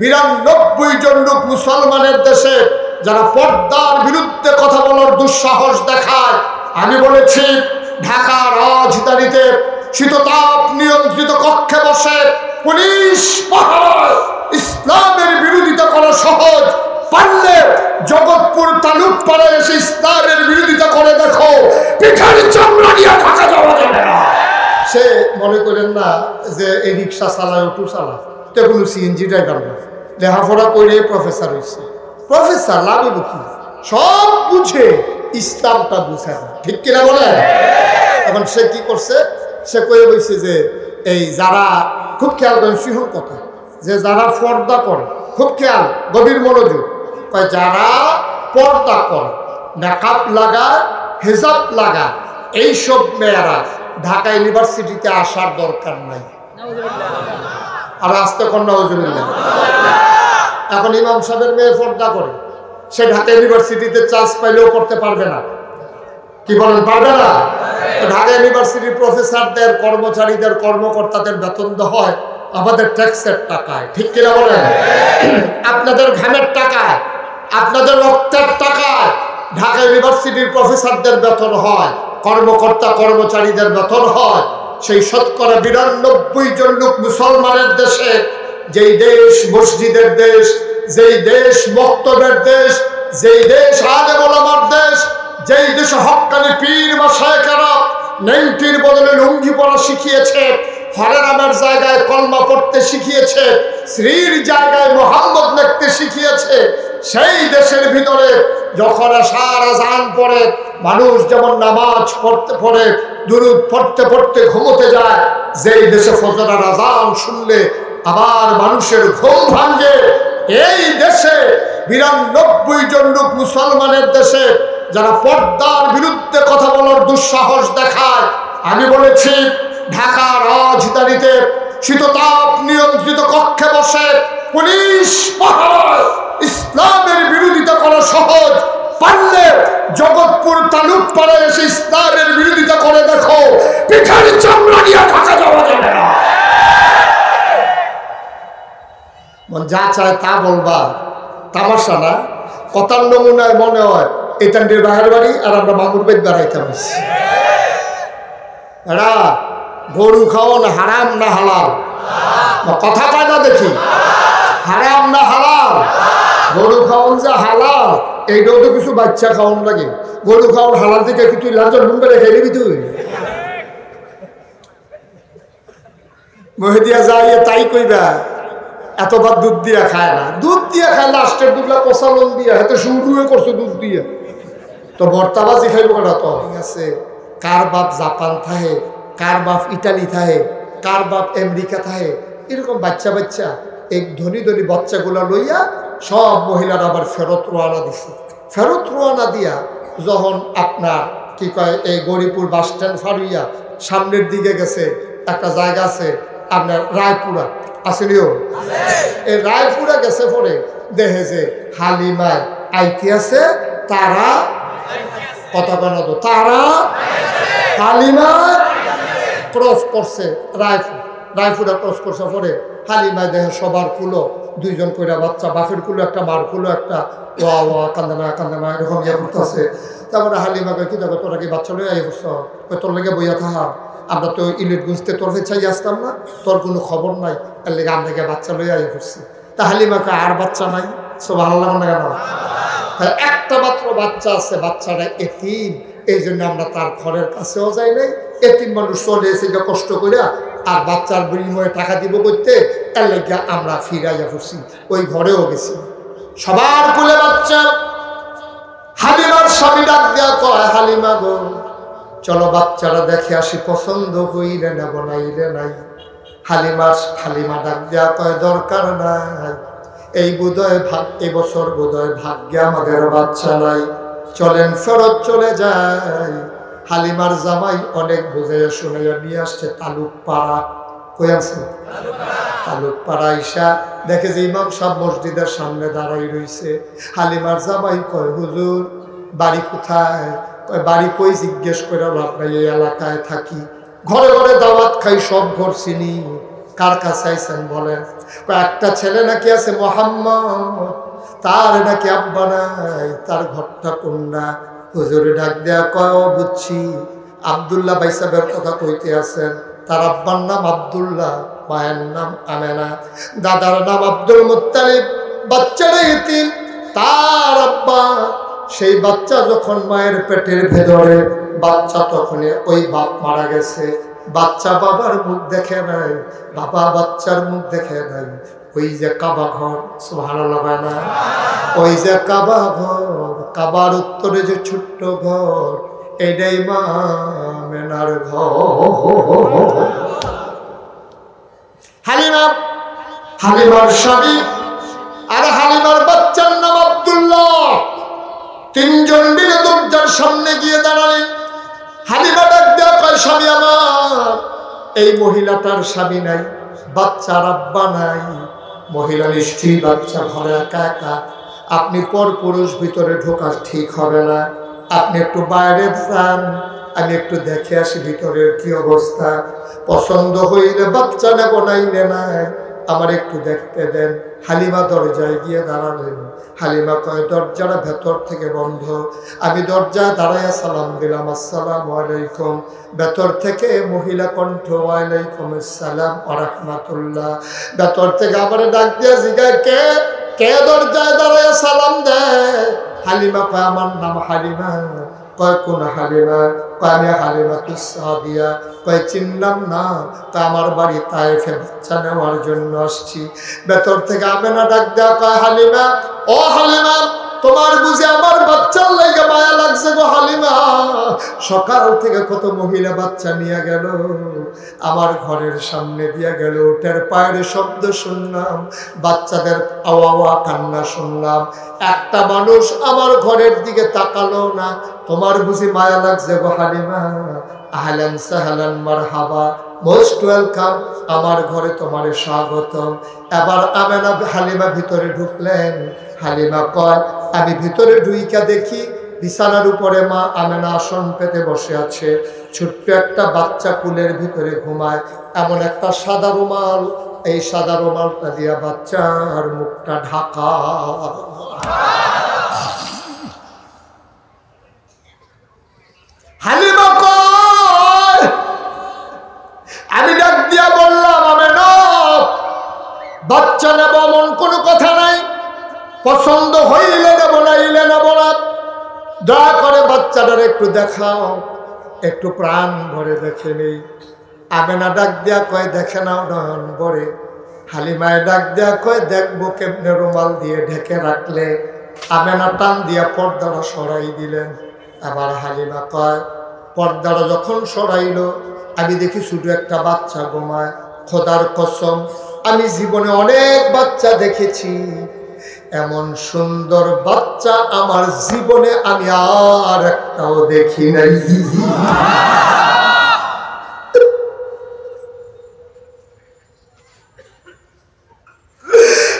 ৯২ জন লোক মুসলমানের দেশে যারা পর্দার বিরুদ্ধে কথা বলার দুঃসাহস দেখায়। আমি বলেছি ঢাকা রাজধানীতে শীততাপ নিয়ন্ত্রিত কক্ষে বসে পুলিশ পাহারায় ইসলামের বিরোধিতা করা সহজ, পারলে জগৎপুর তালুক পাড়ে এসে ইসলামের বিরোধিতা করে দেখো, পিঠার চামড়া নিয়ে ঢাকা যাওয়া যাবে না। সে মনে করেন না যে এই রিক্সা চালায়, অটো চালায়, তো কোনো সিএনজি ড্রাইভার না, লেখাপড়া করে প্রফেসর হয়েছে। প্রফেসর লাভে কি সব বুঝে, ইসলামটা বুঝে না, ঠিক কিনা বলে? এখন সে কি করছে, সে কয়ে বলছে যে এই যারা খুব খেয়াল করেন, সিংহর কথা, যে যারা পর্দা করে, খুব খেয়াল, গভীর মনোযোগ, যারা পর্দা করে, মেকআপ লাগায়, হেজাব লাগায়, এইসব মেয়েরা ঢাকা ইউনিভার্সিটিতে আসার দরকার নাই। আর আসতে কন্যা হজুরিল্লাহ। এখন ইমাম সাহেবের মেয়ে পর্দা করে, সে ঢাকা ইউনিভার্সিটিতে চান্স পাইলেও করতে পারবে না। কি বলেন, পারবে না? ঢাকা ইউনিভার্সিটির প্রফেসরদের, কর্মচারীদের, কর্মকর্তাদের বেতন দেওয়া হয় আমাদের ট্যাক্সের টাকায়, ঠিক কিনা বলেন? আপনাদের ঘামের টাকায়, আপনাদের রক্তের টাকায় ঢাকা ইউনিভার্সিটির প্রফেসরদের বেতন হয়, কর্মকর্তা কর্মচারীদের বেতন হয়। সেই শতকরা ৯২ জন লোক মুসলমানের দেশে, যেই দেশ মসজিদের দেশ, যেই দেশ মক্তবের দেশ, যেই দেশ আলেম ওলামার দেশ, যেই দেশে হক্কানি পীর বা শায়েখেরা নেংটির বদলে লুঙ্গি পরা শিখিয়েছে, হরে নামের জায়গায় কলমা পড়তে শিখিয়েছে, শ্রীর জায়গায় মোহাম্মদ লিখতে শিখিয়েছে, সেই দেশের ভিতরে যখন আশার আজান পড়ে, মানুষ যেমন নামাজ পড়ে দুরূদ পড়তে পড়তে ঘুমোতে যায়, যেই দেশে ফজরের আজান শুনলে আবার মানুষের ঘুম ভাঙে, এই দেশে ৯২ জন লোক মুসলমানের দেশে যারা পর্দার বিরুদ্ধে কথা বলার দুঃসাহস দেখায়। আমি বলেছি ঢাকা রাজধানীতে শীততাপ নিয়ন্ত্রিত কক্ষে বসে পুলিশ পাহারায় ইসলামের বিরোধিতা করা সহজ, পারলে জগৎপুর তালুক পাড়ে এসে ইসলামের বিরোধিতা করে দেখো, পিঠার চামড়া নিয়ে ঢাকা যাওয়া যাবে না। যা চায় তা বলবা, তামাশা না। কথার নমুনায় মনে হয় এটান্ডির বাহের বাড়ি আর আমরা মামুর বেদ বেড়াইতাম। এরা গরু খাওয়ান হারাম না হালাল? কথা পায় না দেখি, হারাম না হালাল? গরু খাওয়ান যে হালাল, এইটাও তো কিছু বাচ্চা খাওয়ান লাগে। গরু খাওয়ান হালাল থেকে কি তুই লাঞ্চন নুম্বে রেখে দিবি? তুই মহিদিয়া যাই তাই কইবা, এতবার দুধ দিয়া খায় না। দুধ দিয়া খায় লাস্টের দুধলা পচালন দিয়া, হাতে শুরুয়ে করছো দুধ দিয়া। তো বর্তাবাজি খাইব কেনা? তো আছে কার বাপ জাপান থাহে, কার বাপ ইটালি থাহে, কার বাপ আমেরিকা থাহে, এরকম বাচ্চা বাচ্চা এই ধনী ধনী বাচ্চাগুলা লইয়া সব মহিলারা আবার ফেরত রোয়ানা দিছে। ফেরত রোয়ানা দিয়া যখন আপনার কি কয় এই গরিপুর বাস স্ট্যান্ড ফারুইয়া সামনের দিকে গেছে, একটা জায়গা আছে আপনার রায়পুরা, আসলেও এই রায়পুরা গেছে পরে দেখে যে হালিমায় আইতে আছে, তারা কথা কেন তো তারা হালিমা ক্রস করছে, রায়পুরা ক্রস করছে পরে হালিমায় দেখে সবার কুলো, 2 জন কইরা বাচ্চা, বাপের কুলো একটা, মার কুলো একটা, ওয়া ওয়া কান্দনা কান্দনা এরকম ইয়ে করতেছে। তারপরে হালিমাকে কি দেখো, তোরা কি বাচ্চা লই আই করছ? তোর লেগে বইয়া থাকা, আমরা তো ইলিট গুঁজতে তোর চাই আসতাম না, তোর কোনো খবর নাই, এর লেগে আমাদেরকে বাচ্চা লই আই করছি। তা হালিমাকে আর বাচ্চা নাই, সব ভালো লাগে না কেন? একটা মাত্র বাচ্চা আছে, বাচ্চাটা এতিম, এই জন্য আমরা তার ঘরের কাছেও যাই নাই। এতিম মানুষ চলে এসে কষ্ট করে, আর বাচ্চার বিনিময়ে টাকা দিব করতে, এর লেগে আমরা ফিরাইয়া পড়ছি, ওই ঘরেও গেছি। সবার কোলে বাচ্চা। হালিমার স্বামী ডাক দেয়া কয়, হালিমা গো চলো বাচ্চারা দেখে আসি, পছন্দ হইলে নেব নাইলে নাই। হালিমা ডাক দেয়া কয়, দরকার নাই, এই বোধহয় এবছর বোধহয় ভাগ্যে আমাদের বাচ্চা নাই, চলেন ফেরত চলে যাই। হালিমার জামাই অনেক বুঝাইয়া শুনাইয়া নিয়ে আসছে তালুক পাড়া। কই আছে? তালুক পাড়া। আইসা দেখে যে ইমাম সাহেব মসজিদের সামনে দাঁড়াই রইছে। হালিমার জামাই কয়, হুজুর বাড়ি কোথায়? কয় বাড়ি কই জিজ্ঞেস করে, আপনার এই এলাকায় থাকি, ঘরে ঘরে দাওয়াত খাই, সব ঘর চিনি, কার কাছে আইছেন বলেন? একটা ছেলে নাকি আছে মোহাম্মদ, তার নাকি আব্বা নাই, তার ঘরটা কোনটা? হুজুরে ডাক দেয়া কয়, বুঝছি আব্দুল্লাহ ভাই সাহেবের কথা কইতে আছেন। তার আব্বার নাম আব্দুল্লাহ, মায়ের নাম আমেনা, দাদার নাম আব্দুল মুত্তালিব, বাচ্চারা ইতিম। তার আব্বা সেই বাচ্চা যখন মায়ের পেটের ভেতরে, বাচ্চা তখনই ওই বাপ মারা গেছে। বাচ্চা বাবার মুখ দেখে নাই, বাবা বাচ্চার মুখ দেখে নাই। ওই যে কাবা ঘর, সুবহানাল্লাহ না, ওই যে কাবা ঘর, কাবার উত্তরে যে ছোট্ট ঘর, এটাই মা আমেনার ঘর। হালিমা, হালিমার স্বামী আর হালিমার বাচ্চার নাম আব্দুল্লাহ। তিনজন মিলে দরজার সামনে গিয়ে দাঁড়ালেন। হালিমা ডাক দেয়া কয়, স্বামী আমার, এই মহিলাটার স্বামী নাই, বাচ্চার আব্বা নাই, মহিলা নিশ্চয়ই বাচ্চা ঘরে একা একা। আপনি পর পুরুষ, ভিতরে ঢোকা ঠিক হবে না, আপনি একটু বাইরে দাঁড়ান, আমি একটু দেখে আসি ভিতরের কি অবস্থা। পছন্দ হইলে বাচ্চা নেব, নাইলে নাই, আমার একটু দেখতে দেন। হালিমা দরজায় গিয়ে দাঁড়ালেন। হালিমা কয়, দরজাটা ভেতর থেকে বন্ধ। আমি দরজায় দাঁড়াইয়া সালাম দিলাম, আসসালামু আলাইকুম। ভেতর থেকে মহিলা কণ্ঠ, ওয়ালাইকুম আসসালাম ওয়া রাহমাতুল্লাহ। ভেতর থেকে আমার ডাক দিয়ে জিজ্ঞাসা, কে কে দরজায় দাঁড়াইয়া সালাম দেয়? হালিমা কয়, আমার নাম হালিমা। কয়, কোন হালিমা? কয়, আমি হালিমাতুস সাদিয়া। কয়, চিনলাম না, তা আমার বাড়ি তায়েফে বাচ্চা নেওয়ার জন্য আসছি। ভেতর থেকে আমেনা ডাক দেয়া কয়, হালিমা, ও হালিমা, তোমার বুঝি আমার বাচ্চার লাগে মায়া লাগছে গো হালিমা? সকাল থেকে কত মহিলা বাচ্চা নিয়ে গেল, আমার ঘরের সামনে দিয়ে গেল, ওটার পায়ের শব্দ শুনলাম, বাচ্চাদের আওয়া কান্না শুনলাম, একটা মানুষ আমার ঘরের দিকে তাকালো না। তোমার বুঝি মায়া লাগছে গো হালিমা? আহলান সাহলান মারহাবা, মোস্ট ওয়েলকাম, আমার ঘরে তোমার স্বাগতম। এবার আমেনা হালিমা ভিতরে ঢুকলেন। হালিমা কয়, আমি ভিতরে ঢুইকা দেখি বিছানার উপরে মা আমেনা আসন পেতে বসে আছে, ছোট্ট একটা বাচ্চা কুলের ভিতরে ঘুমায়, এমন একটা সাদা রুমাল, এই সাদা রুমালটা দিয়া বাচ্চার মুখটা ঢাকা। হালিমা কয়, আমি ডাক দিয়া বললাম, আমেনা, বাচ্চা নেব এমন কোনো কথা নাই, পছন্দ হইলে নেব, নাইলে নেব না, দয়া করে বাচ্চাটার একটু দেখাও, একটু প্রাণ ভরে দেখে নেই। আমেনা ডাক দিয়া কয়, দেখে নাও নয়ন ভরে। হালিমায় ডাক দেয়া কয়, দেখবো কেমনে রুমাল দিয়ে ঢেকে রাখলে। আমেনা টান দিয়া পর্দাটা সরাই দিলেন। আবার হালিমা কয়, পর্দাটা যখন সরাইল, আমি দেখি শুধু একটা বাচ্চা ঘুমায়। খোদার কসম, আমি জীবনে অনেক বাচ্চা দেখেছি, এমন সুন্দর বাচ্চা আমার জীবনে আমি আর একটাও দেখি নাই।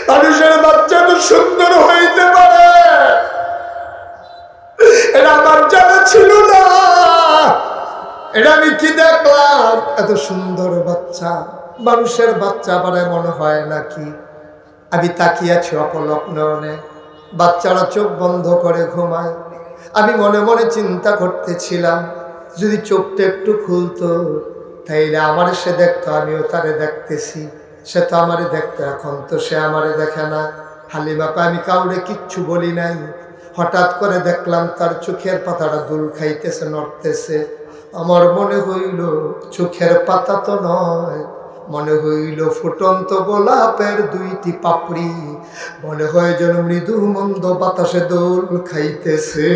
মানুষের বাচ্চা তো সুন্দর হইতে পারে, এটা আমার জানা ছিল না। এটা আমি কি দেখলাম, এত সুন্দর বাচ্চা, মানুষের বাচ্চা আবার এমন হয় নাকি? আমি তাকিয়েছি অপলক নয়নে, বাচ্চারা চোখ বন্ধ করে ঘুমায়। আমি মনে মনে চিন্তা করতেছিলাম, যদি চোখটা একটু খুলতো তাইলে আমার সে দেখতো, আমিও তারে দেখতেছি, সে তো আমারে দেখতো, এখন তো সে আমারে দেখে না। হালিমাকে আমি কাউরে কিচ্ছু বলি নাই। হঠাৎ করে দেখলাম তার চোখের পাতাটা দুল খাইতেছে, নড়তেছে। আমার মনে হইল চোখের পাতা তো নয়, মনে হইল ফুটন্ত গোলাপের দুইটি পাপড়ি, মনে হয় যেন মৃদু মন্দ বাতাসে দোল খাইতেছে।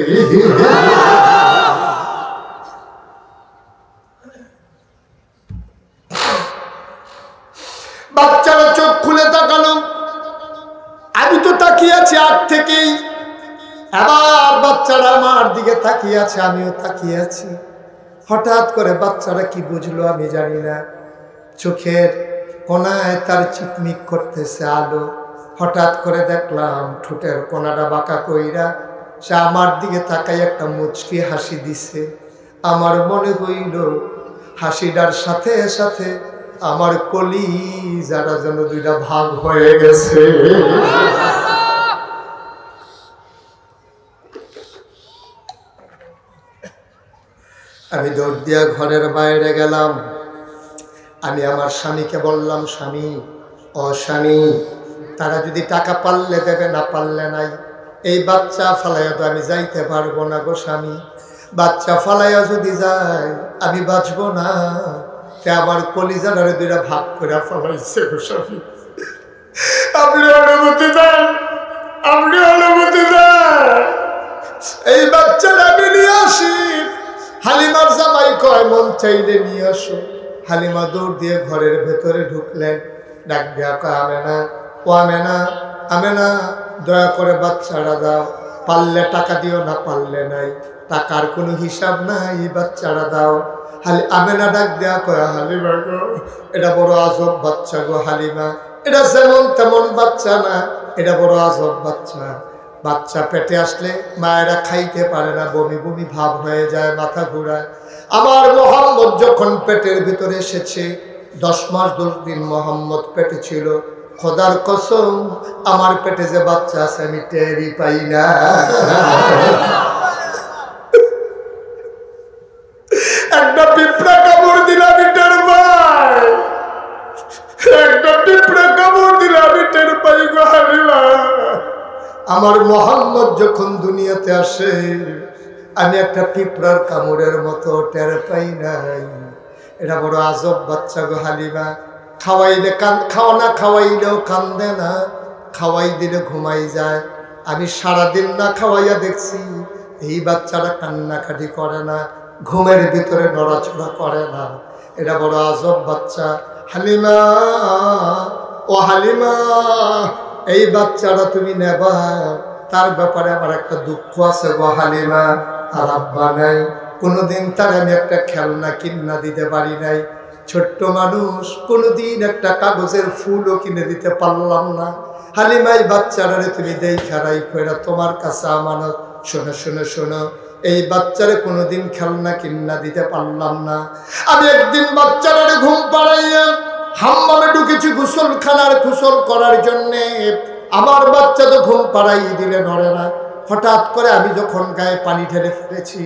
বাচ্চারা চোখ খুলে তাকালো, আমি তো তাকিয়ে আছি আগ থেকেই। আবার বাচ্চারা আমার দিকে তাকিয়ে আছে, আমিও তাকিয়ে আছি। হঠাৎ করে বাচ্চারা কি বুঝলো আমি জানি না, চোখের কোনায় তার চিকমিক করতেছে আলো। হঠাৎ করে দেখলাম ঠোঁটের কোনাটা বাঁকা কইরা সে আমার দিকে তাকাই একটা মুচকি হাসি দিছে। আমার মনে হইল হাসিটার সাথে সাথে আমার কলিজাটা যেন দুইটা ভাগ হয়ে গেছে। আমি দৌড় দিয়া ঘরের বাইরে গেলাম। আমি আমার স্বামীকে বললাম, স্বামী, ও স্বামী, তারা যদি টাকা পারলে দেবে, না পারলে নাই। এই বাচ্চা ফালাইয়া তো আমি যাইতে পারবো না গো স্বামী। বাচ্চা ফালাইয়া যদি যায় আমি বাঁচবো না। তে আমার কলিজাটারে দুইটা ভাগ করে ফেলাইছে গো স্বামী। আপনি অনুমতি দেন, আপনি অনুমতি দেন, এই বাচ্চাটা আমি নিয়ে আসি। হালিমার জামাই কয়, মন চাইলে নিয়ে আসো। হালিমা দৌড় দিয়ে ঘরের ভেতরে ঢুকলেন। ডাক দেয়া কয়, আমেনা, ও আমেনা, আমেনা, দয়া করে বাচ্চাটা দাও। পারলে টাকা দিও, না পারলে নাই। টাকার কোনো হিসাব নাই, বাচ্চাটা দাও। আমেনা ডাক দেয়া কয়, হালিমা গো, এটা বড় আজব বাচ্চা গো হালিমা। এটা যেমন তেমন বাচ্চা না, এটা বড় আজব বাচ্চা। বাচ্চা পেটে আসলে মায়েরা খাইতে পারে না, বমি বমি ভাব হয়ে যায়, মাথা ঘুরায়। আমার মোহাম্মদ যখন পেটের ভিতরে এসেছে, 10 মাস 10 দিন মোহাম্মদ পেটে ছিল। খোদার কসম, আমার পেটে যে বাচ্চা আছে আমি টেরই পাই না। একটা পিঁপড়া কামড় দিলে আমি টের পাই, একটা পিঁপড়া কামড় দিলে আমি টের পাই গো হালিমা। আমার মোহাম্মদ যখন দুনিয়াতে আসে, আমি একটা পিঁপড়ার কামড়ের মতো টের পাই নাই। এটা বড় আজব বাচ্চা গো হালিমা। খাওয়াইলে খাওয়া না খাওয়াইলেও কান্দে না, খাওয়াই দিলে ঘুমাই যায়। আমি সারাদিন না খাওয়াইয়া দেখছি, এই বাচ্চাটা কান্নাকাটি করে না, ঘুমের ভিতরে নড়াচড়া করে না। এটা বড় আজব বাচ্চা। হালিমা, ও হালিমা, এই বাচ্চাটা তুমি নেবা, তার ব্যাপারে আমার একটা দুঃখ আছে গো হালিমা। আর আব্বা নাই, কোনোদিন তার আমি একটা খেলনা কিনা দিতে পারি নাই। ছোট্ট মানুষ, কোনোদিন একটা কাগজের ফুলও কিনে দিতে পারলাম না। হালিমাই বাচ্চারে তুমি দেখা রাইখো, এরা তোমার কাছে আমানত। শোনো শোনো শোনো, এই বাচ্চারে কোনোদিন খেলনা কিনা দিতে পারলাম না। আমি একদিন বাচ্চারে ঘুম পাড়াইয়া হাম্মামে ঢুকেছি গোসলখানার গোসল করার জন্যে। আমার বাচ্চা তো ঘুম পাড়াই দিলে নড়ে না। হঠাৎ করে আমি যখন গায়ে পানি ঢেলে ফেলেছি,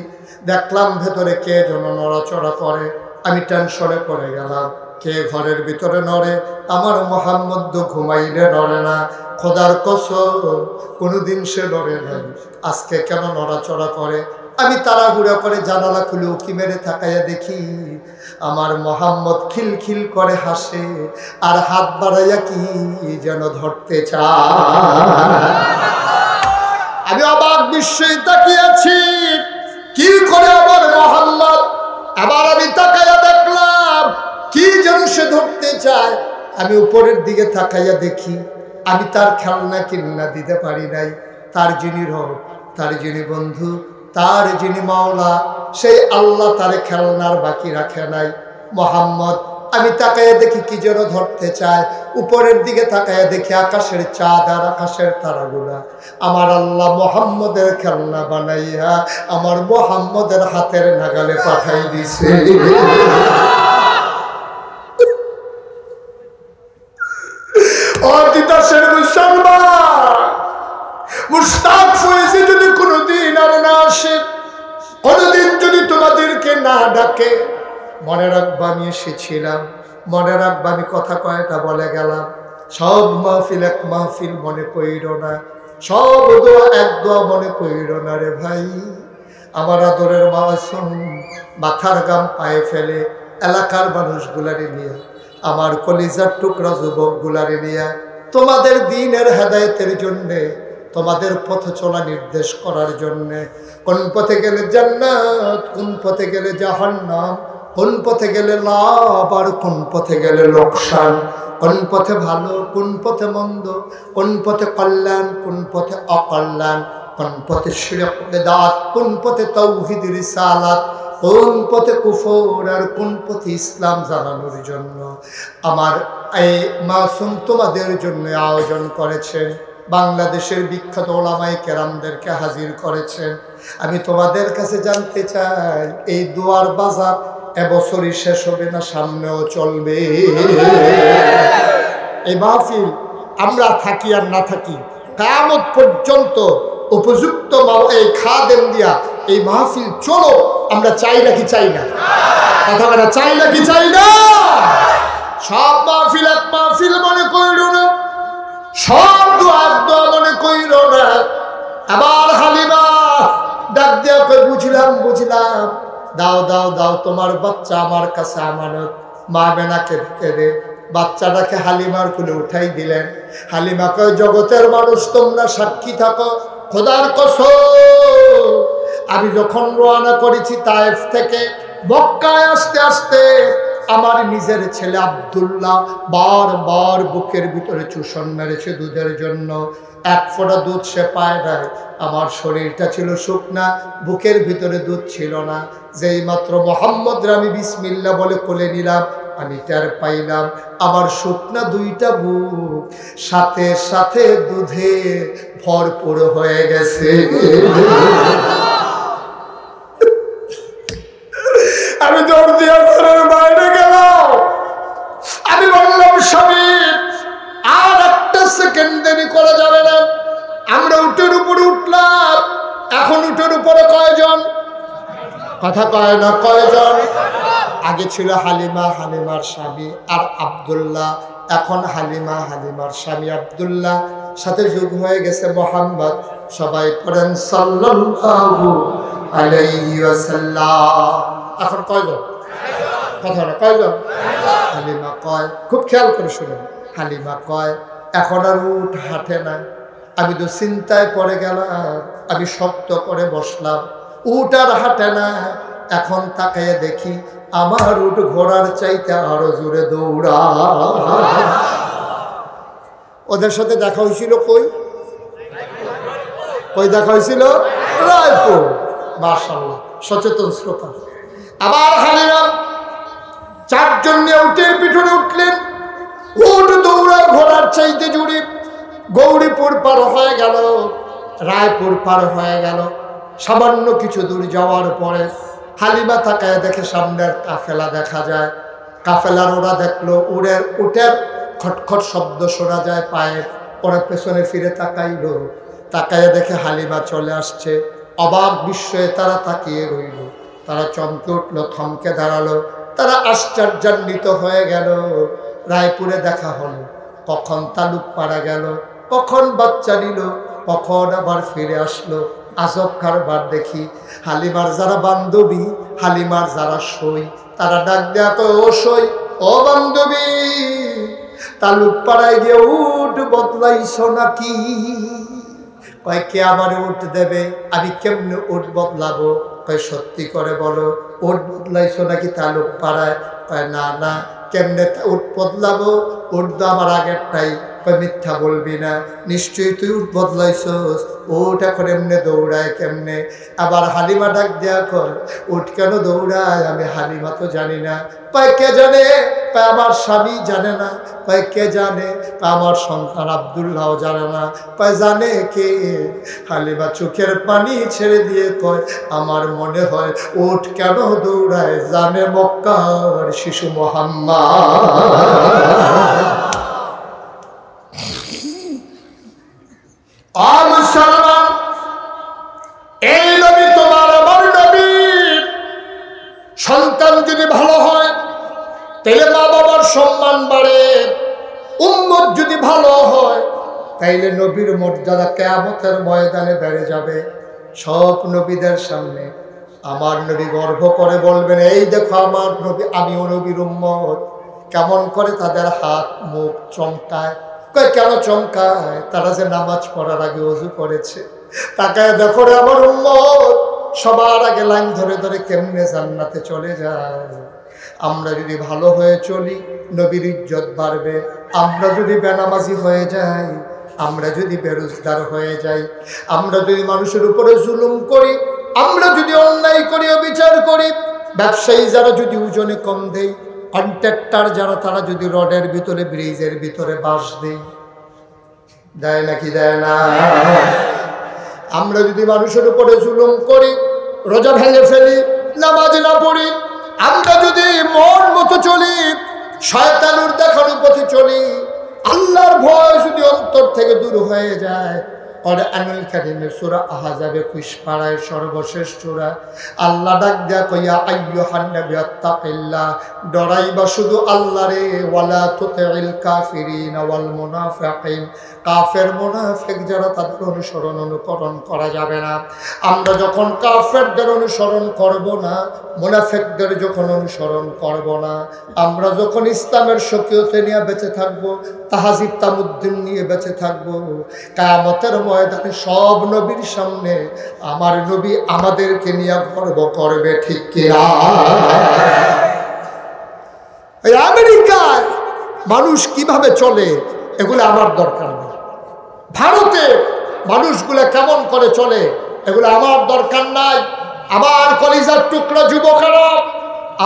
দেখলাম ভেতরে কে যেন নড়াচড়া করে। আমি টেনশনে পড়ে গেলাম, কে ঘরের ভিতরে নড়ে? আমার মোহাম্মদ ঘুমাইলে নড়ে না। খোদার কসম, কোনোদিন সে নড়ে নাই, আজকে কেন নড়াচড়া করে? আমি তাড়াহুড়া করে জানালা খুলে উকি মেরে তাকাইয়া দেখি আমার মোহাম্মদ খিলখিল করে হাসে আর হাত বাড়াইয়া কি যেন ধরতে চায়। আমি অবাক বিস্ময়ে তাকিয়েছি, কি করে আমার মোহাম্মদ? আবার আমি তাকাইয়া দেখলাম কি যেন সে ধরতে চায়। আমি উপরের দিকে তাকাইয়া দেখি আমি তার খেলনা কিনা দিতে পারি নাই। তার যিনি রব, তার যিনি বন্ধু, তার যিনি মাওলা, সেই আল্লাহ তার খেলনার বাকি রাখে নাই। মোহাম্মদ, আমি তাকাইয়া দেখি কি যেন ধরতে চায়। উপরের দিকে তাকাইয়া দেখি আকাশের চাঁদ আর আকাশের তারাগুলা আমার আল্লাহ মোহাম্মদের খেলনা বানাইয়া আমার মোহাম্মদের হাতের নাগালে পাঠাই দিছে। মুশতাক হয়েছে যদি কোনোদিন আর না আসে, কোনোদিন যদি তোমাদেরকে না ডাকে, মনে রাখবা আমি এসেছিলাম, মনে রাখবা আমি কথা কয়টা বলে গেলাম। সব মাহফিল এক মাহফিল মনে কইর না, সব দোয়া এক দোয়া মনে কইর না রে ভাই। আমার আদরের মাসুম মাথার গাম পায়ে ফেলে এলাকার মানুষগুলারে নিয়ে, আমার কলিজার টুকরা যুবকগুলারে নিয়ে তোমাদের দ্বীনের হেদায়েতের জন্যে, তোমাদের পথ চলা নির্দেশ করার জন্যে, কোন পথে গেলে জান্নাত, কোন পথে গেলে জাহান্নাম, কোন পথে গেলে লাভ আর কোন পথে গেলে লোকসান, কোন পথে ভালো কোন পথে মন্দ, কোন পথে কল্যাণ কোন পথে অকল্যাণ, কোন পথে শিরক বিদআত কোন পথে তাওহীদ রিসালাত, কোন পথে কুফর আর কোন পথে ইসলাম জানানোর জন্য আমার এই মাসুম তোমাদের জন্য আয়োজন করেছেন। বাংলাদেশের বিখ্যাত ওলামায়ে কেরামদেরকে হাজির করেছেন। আমি তোমাদের কাছে জানতে চাই, এই দুয়ার বাজার এবছরই শেষ হবে না, সামনেও চলবে। এই মাহফিল আমরা থাকি আর না থাকি, কিয়ামত পর্যন্ত উপযুক্ত এই খাদেম দিয়া এই মাহফিল চলো, আমরা চাই নাকি চাই না? কথা বলা চাই নাকি চাই না? সব মাহফিল এক মাহফিল মনে কইল না, সব দোয়া দোয়া মনে কইল না। আবার হালিমা ডাক দিয়া কই, বুঝলাম বুঝলাম, দাও দাও দাও, তোমার বাচ্চা আমার কাছে আমানত, মা বেনাকে দে। বাচ্চাটাকে হালিমার কোলে উঠাই দিলেন। হালিমা কয়, জগতের মানুষ তোমরা সাক্ষী থাকো, খোদার কসম আমি যখন রওনা করেছি তায়েফ থেকে মক্কায় আসতে আসতে আমার নিজের ছেলে আব্দুল্লাহ বারবার বুকের ভিতরে চুষণ মেরেছে দুধের জন্য, এক ফোঁটা দুধ সে পায় নাই। আমার শরীরটা ছিল শুকনা, বুকের ভিতরে দুধ ছিল না। যেই মাত্র মোহাম্মদ আমি বিসমিল্লাহ বলে কোলে নিলাম, আমি টের পাইলাম আমার শুকনা দুইটা বুক সাথে সাথে দুধে ভরপুর হয়ে গেছে। আমি দৌড় দিয়া ঘরের বাইরে গেলাম। আমি বললাম, স্বামী আর একটা সেকেন্ড দেরি করা যাবে না। আমরা উটের উপরে উঠলাম। এখন উটের উপরে কয়জন? কথা কয় না, কয়জন? আগে ছিল হালিমা, হালিমার স্বামী আর আব্দুল্লাহ। এখন হালিমা, হালিমার স্বামী আব্দুল্লাহ, সাথে যোগ হয়ে গেছে মোহাম্মদ। সবাই পড়েন সাল্লাল্লাহু আলাইহি ওয়াসাল্লাম। এখন কয়জন? কথা না, কয়জন? হালিমা কয়, খুব খেয়াল করে শুনুন, হালিমা কয় এখন আর উঠ হাঁটে না। আমি তো চিন্তায় পড়ে গেলাম, আমি শক্ত করে বসলাম, উঠ আর হাঁটে না। এখন তাকাইয়ে দেখি আমার উঠ ঘোড়ার চাইতে আরো জোরে দৌড়া। ওদের সাথে দেখা হয়েছিল কই? কই দেখা হয়েছিল? রায়পুর। মাশাআল্লাহ, সচেতন শ্রোতা। আবার হালিমা চারজন নিয়ে উটের পিছনে উঠলেন। উট দৌড়ায় ঘোড়ার চাইতে জুড়ে। গৌরীপুর পার হয়ে গেল, রায়পুর পার হয়ে গেল। সামান্য কিছু দূর যাওয়ার পরে হালিমা তাকায় দেখে সামনের কাফেলা দেখা যায়। কাফেলার ওরা দেখলো উটের খটখট শব্দ শোনা যায় পায়ের। ওরা পেছনে ফিরে তাকাইল, তাকায় দেখে হালিমা চলে আসছে। অবাক বিস্ময়ে তারা তাকিয়ে রইল। তারা চমকে উঠল, থমকে দাঁড়ালো। তারা আশ্চর্যান্বিত হয়ে গেল। রায়পুরে দেখা হলো, কখন তালুক পাড়া গেল, কখন বাচ্চা নিল, কখন আবার ফিরে আসলো। আজব কারবার দেখি। হালিমার যারা বান্ধবী, হালিমার যারা সই, তারা ডাক দেয়া কয়, ও সই, ও বান্ধবী, তালুক পাড়ায় গিয়ে উট বদলাইছ নাকি? কয়, কে আমার উট দেবে? আমি কেমনে উট বদলাবো? কয়, সত্যি করে বলো, উট বদলাইছ নাকি তালুক পাড়ায়? কয়, না না, কেমনে উট বদলাবো? উট তো আমার আগেরটাই। কয়, মিথ্যা বলবি না, নিশ্চয়ই তুই উট বদলাইছস। উট এখন এমনি দৌড়ায় কেমনে? আবার হালিমা ডাক দেয়া কর, উট কেন দৌড়ায়? আমি হালিমা তো জানি না। কয়, কে জানে? কয়, আমার স্বামী জানে না। কয়, কে জানে? আমার সন্তান আব্দুল্লাহও জানে না। কয়, জানে কে? হালিমা চোখের পানি ছেড়ে দিয়ে কয়, আমার মনে হয় উট কেন দৌড়ায় জানে মক্কার শিশু মুহাম্মদ। মুসলমান, এই নবী তোমার আমার নবী। সন্তান যদি ভালো হয় তাইলে মা বাবার সম্মান বাড়ে। উম্মত যদি ভালো হয় তাইলে নবীর মর্যাদা কিয়ামতের ময়দানে বেড়ে যাবে। সব নবীদের সামনে আমার নবী গর্ব করে বলবেন, এই দেখো আমার নবী, আমিও নবীর উম্মত। কেমন করে তাদের হাত মুখ চমকায়। কয়, কেন চমকায়? তারা যে নামাজ পড়ার আগে ওযু করেছে। তাকায় দেখো রে আমার উম্মত, সবার আগে লাইন ধরে ধরে কেমনে জান্নাতে চলে যায়। আমরা যদি ভালো হয়ে চলি নবীর ইজ্জত বাড়বে। আমরা যদি বেনামাজি হয়ে যাই, আমরা যদি বেরোজগার হয়ে যাই, আমরা যদি মানুষের উপরে জুলুম করি, আমরা যদি অন্যায় করি, অবিচার করি, ব্যবসায়ী যারা যদি ওজনে কম দেয়, কন্ট্রাক্টর যারা তারা যদি রডের ভিতরে ব্রিজের ভিতরে বাঁশ দেয় নাকি দেয় না? আমরা যদি মানুষের উপরে জুলুম করি, রোজা ভেঙে ফেলি, নামাজ না পড়ি, আমরা যদি মন মতো চলি, শয়তানুর দেখানো পথে চলি, আল্লাহর ভয় যদি অন্তর থেকে দূর হয়ে যায়, কোরআনুল কারীমের সূরা আহজাবে ২১ পারায় সর্বশেষ সূরা, আল্লাহ ডাক দেয়া কইয়া আইয়ুহান নবী আত্তাকিল্লাহ, ডরাইবা শুধু আল্লাহরে, ওয়ালা তুতিল কাফিরিন ওয়াল মুনাফিকিন, কাফের মুনাফিক যারা তাদের অনুসরণ অনুকরণ করা যাবে না। আমরা যখন কাফেরদের অনুসরণ করব না, মুনাফিকদের যখন অনুসরণ করব না, আমরা যখন ইসলামের শরীয়তে নিয়ে বেঁচে থাকব, তাহজিব তামুদ্দিন নিয়ে বেঁচে থাকব, কিয়ামতের ময়দানে সব নবীর সামনে আমার নবী আমাদেরকে নিয়ে গর্ব করবে, ঠিক কিনা? এই আমেরিকায় মানুষ কিভাবে চলে এগুলো আমার দরকার নেই। ভারতে মানুষগুলো কেমন করে চলে এগুলো আমার দরকার নাই। আমার কলিজার টুকরা যুবকেরা,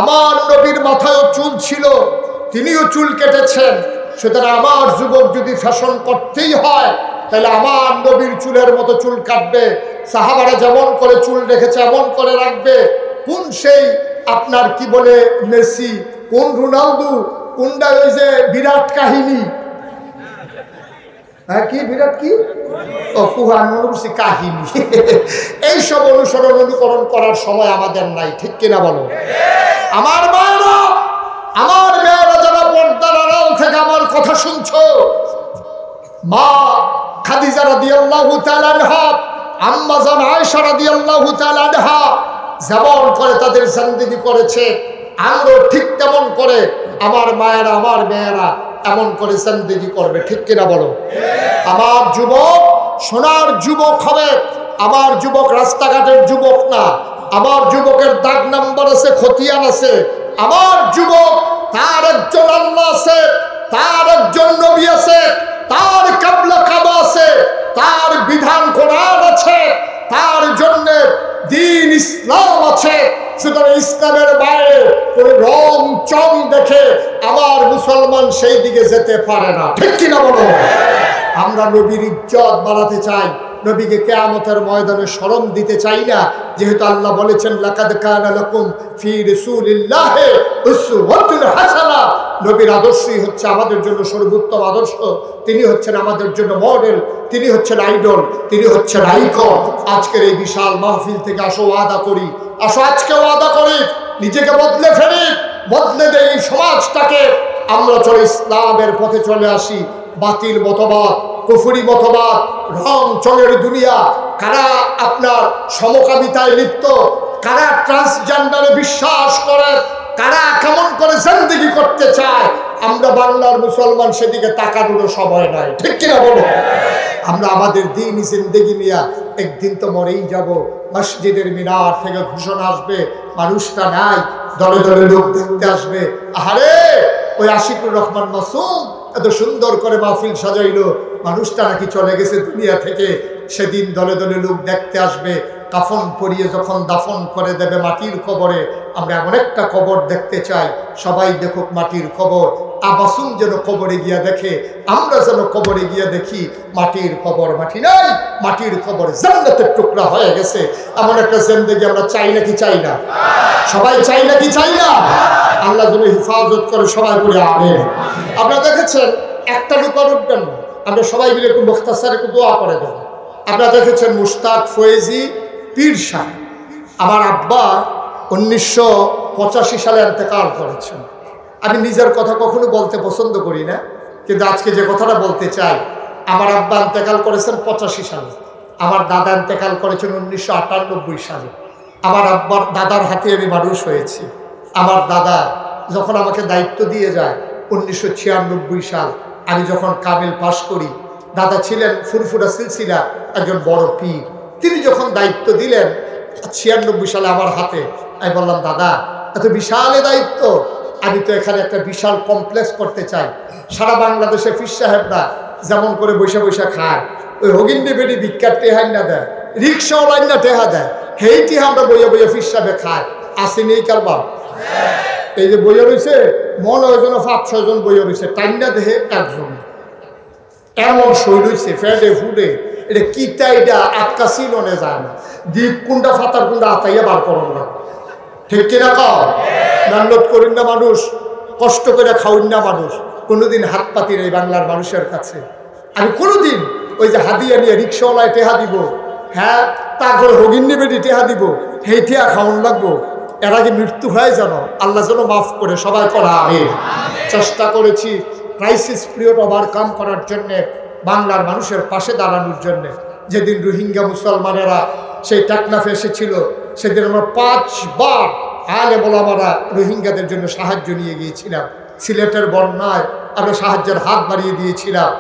আমার নবীর মাথায়ও চুল ছিল, তিনিও চুল কেটেছেন। সুতরাং আমার যুবক যদি ফ্যাশন করতেই হয়, তাহলে আমার নবীর চুলের মতো চুল কাটবে। সাহাবারা যেমন করে চুল রেখেছে এমন করে রাখবে। কোন সেই আপনার কি বলে মেসি, কোন রোনালদো, কোনটা ওই যে বিরাট কাহিনী, হ্যাঁ কি বিরাট কি ও কুহান মনুষী কাহিনী, এইসব অনুসরণ অনুকরণ করার সময় আমাদের নাই, ঠিক কিনা বলো? আমার মায়েরা, আমার মেয়েরা যারা পর্দার আড়াল থেকে আমার কথা শুনছো, মা খাদিজা রাদিয়াল্লাহু তাআলা আনহা, আম্মা জান আয়েশা রাদিয়াল্লাহু তাআলা আনহা যেমন করে তাদের জিন্দেগি করেছে, আমরাও ঠিক তেমন করে আমার মায়েরা, আমার মেয়েরা এমন করে জিন্দেগি করবে, ঠিক কিনা বলো? আমার যুবক সোনার যুবক হবে। আমার যুবক রাস্তাঘাটের যুবক না। আমার যুবকের দাগ নাম্বার আছে, খতিয়ান আছে। আমার যুবক তার একজন আল্লাহ আছে, তার একজন নবী আছে, তার কিবলা কাবা আছে, তার বিধান কোরআন আছে, তার জন্য দ্বীন ইসলাম আছে। সুতরাং ইসলামের বাইরে কোন রং চং দেখে আমার মুসলমান সেই দিকে যেতে পারে না, ঠিক কিনা বলো? আমরা নবীর ইজ্জত বাড়াতে চাই, নবীকে কিয়ামতের ময়দানে শরম দিতে চাই না। যেহেতু আল্লাহ বলেছেন লাকাদ কানা লাকুম ফি রাসূলিল্লাহি উসওয়াতুন হাসানাহ, নবীর আদর্শই হচ্ছে আমাদের জন্য সর্বোত্তম আদর্শ। তিনি হচ্ছেন আমাদের জন্য মডেল, তিনি হচ্ছেন আইডল, তিনি হচ্ছেন আইকন। আজকের এই বিশাল মাহফিল থেকে আসো ওয়াদা করি, আসো আজকে ওয়াদা করি, নিজেকে বদলে ফেলি, বদলে দেই এই সমাজটাকে। আমরা চলে ইসলামের পথে চলে আসি। বাতিল মতবাদ, কুফরি মতবাদ, রং চঙের দুনিয়া, কারা আপনার সমকামিতায় লিপ্ত, কারা ট্রান্সজেন্ডারে বিশ্বাস করে, কারা কেমন করে জিন্দেগি করতে চায়, আমরা বাংলার মুসলমান সেদিকে তাকানোর সময় নাই, ঠিক কিনা বলো? আমরা আমাদের দিন জিন্দেগি নিয়ে একদিন তো মরেই যাব। মসজিদের মিনার থেকে ঘোষণা আসবে, মানুষটা নাই, দলে দলে লোক দেখতে আসবে। আহারে ওই আশিকুর রহমান মাসুম এত সুন্দর করে মাহফিল সাজাইলো, মানুষটা নাকি চলে গেছে দুনিয়া থেকে। সেদিন দলে দলে লোক দেখতে আসবে। কাফন পরিয়ে যখন দাফন করে দেবে মাটির কবরে, আমরা এমন একটা কবর দেখতে চাই, সবাই দেখুক মাটির কবর। মাসুম যেন কবরে গিয়া দেখে, আমরা যেন কবরে গিয়া দেখি মাটির কবর, মাটি নাই, মাটির কবর জান্নাতের টুকরা হয়ে গেছে। এমন একটা জিন্দেগি আমরা চাই নাকি চাই না? সবাই চাই নাকি চাই না? আল্লাহ যেন হেফাজত করে, সবাই বলে আমিন। আপনারা দেখেছেন একটা লোকের উঠবেন না, আমরা সবাই মিলে একটু মুখতাসার একটু দোয়া করে দেবো। আপনারা দেখেছেন মুশতাক ফয়েজি পীর সাহেব, আমার আব্বা 1985 সালে ইন্তেকাল করেছেন। আমি নিজের কথা কখনো বলতে পছন্দ করি না, কিন্তু আজকে যে কথাটা বলতে চাই, আমার আব্বা ইন্তেকাল করেছেন 85 সালে, আমার দাদা ইন্তেকাল করেছেন 1998 সালে। আমার আব্বার দাদার হাতে আমি মানুষ হয়েছি। আমার দাদা যখন আমাকে দায়িত্ব দিয়ে যায় 1996 সাল, আমি যখন কামিল পাশ করি, দাদা ছিলেন ফুরফুরা সিলসিলা একজন বড় পীর। তিনি যখন দায়িত্ব দিলেন 96 সালে আমার হাতে, আমি বললাম দাদা এত বিশাল দায়িত্ব, আমি তো এখানে একটা বিশাল কমপ্লেক্স করতে চাই। সারা বাংলাদেশে পীর সাহেবরা যেমন করে বৈশা বৈশা খায়, ওই হগিন্দি বেডি ভিক্ষার টেহাই না দেয়, রিক্সাও লাইন না টেহা দেয়, হেইটি আমরা বইয়া বইয়া পীর সাহেবে খায়। আসেনি এই কারবার? এই যে বইয়া রয়েছে মনে হয় যেন 5-6 জন বইয়া রয়েছে, টাইনা দেহে একজন এমন সই রয়েছে ফেডে ফুডে। এটা কিতা, এটা আটকা সিলনে যায় না, দ্বীপ কুন্ডা ফাতার কুন্ডা আতাইয়া বার করো না, ঠিক কিনা কও? মেহনত করেন না মানুষ, কষ্ট করে খাওয়েন না মানুষ, কোনোদিন হাত পাতি নেই বাংলার মানুষের কাছে। আমি কোনোদিন ওই যে হাদিয়া নিয়ে রিক্সাওয়ালায় টেহা দিব, হ্যাঁ তারপরে হগিন নিবেদি টেহা দিব, সেই টেহা খাওয়ান লাগবো, এর আগে মৃত্যু হয় যেন আল্লাহ যেন মাফ করে সবাই করা। আমি চেষ্টা করেছি ক্রাইসিস পিরিয়ড ওভারকাম করার জন্যে, বাংলার মানুষের পাশে দাঁড়ানোর জন্যে। যেদিন রোহিঙ্গা মুসলমানেরা সেই টেকনাফে এসেছিল, সেদিন আমরা 5 বার আলেম ওলামারা রোহিঙ্গাদের জন্য সাহায্য নিয়ে গিয়েছিলাম। সিলেটের বন্যায় আমরা সাহায্যের হাত বাড়িয়ে দিয়েছিলাম।